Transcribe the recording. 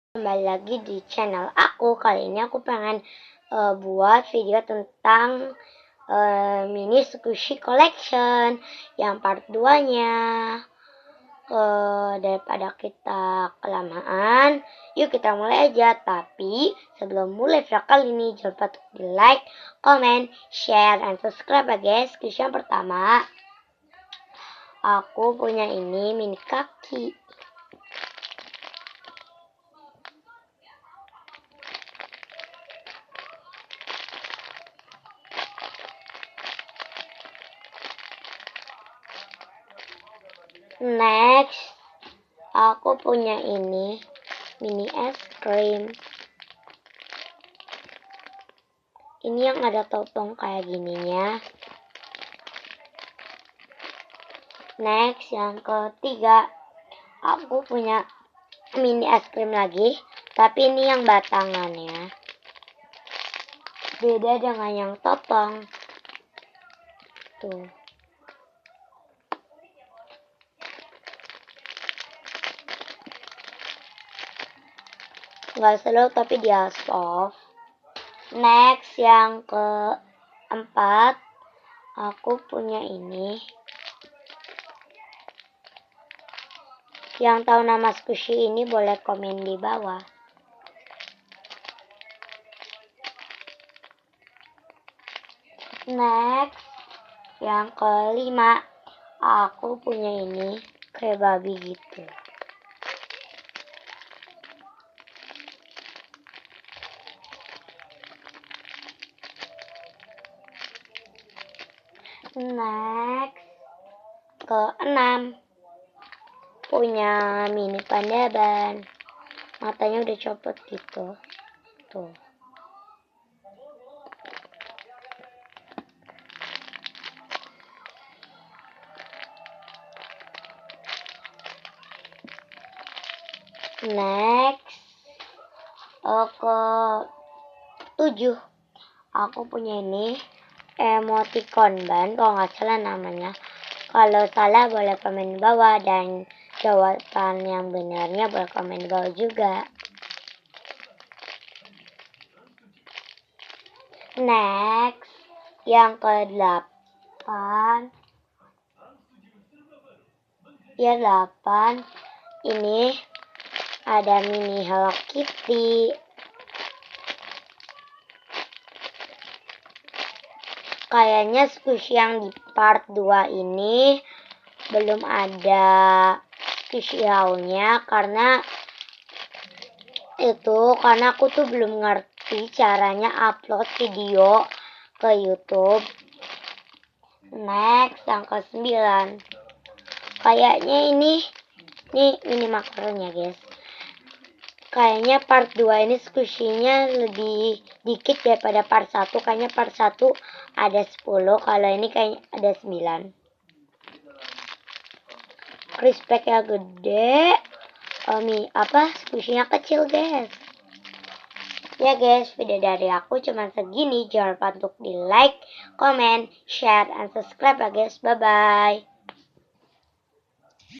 Kembali lagi di channel aku. Kali ini aku pengen buat video tentang mini squishy collection yang part 2 nya. Daripada kita kelamaan, yuk kita mulai aja. Tapi sebelum mulai video kali ini, jangan lupa untuk di like, comment, share, dan subscribe ya guys. Squishy yang pertama, aku punya ini mini kaki. Next, aku punya ini mini es krim. Ini yang ada topong kayak gininya. Next, yang ketiga, aku punya mini es krim lagi, tapi ini yang batangannya. Beda dengan yang topong. Tuh. Nggak seluruh tapi dia soft. Next, yang keempat, aku punya ini. Yang tahu nama squishy ini boleh komen di bawah. Next, yang kelima, aku punya ini kayak babi gitu. Next, keenam, punya mini panda ban. Matanya udah copot gitu. Tuh. Next, ke 7, aku punya ini emoticon ban, kalau nggak salah namanya. Kalau salah boleh komen di bawah, dan jawaban yang benarnya boleh komen di bawah juga. Next, yang ke-8, ini ada mini Hello Kitty. Kayaknya squishy yang di part 2 ini belum ada squishy haulnya, karena aku tuh belum ngerti caranya upload video ke YouTube. Next, yang ke-9, kayaknya ini makaronnya guys. Kayaknya part 2 ini squishy-nya lebih dikit daripada part 1. Kayaknya part 1 ada 10, kalau ini kayaknya ada 9. Crispek-nya gede, squishy-nya kecil guys. Ya guys, video dari aku cuma segini. Jangan lupa untuk di like, comment, share, dan subscribe ya guys. Bye bye.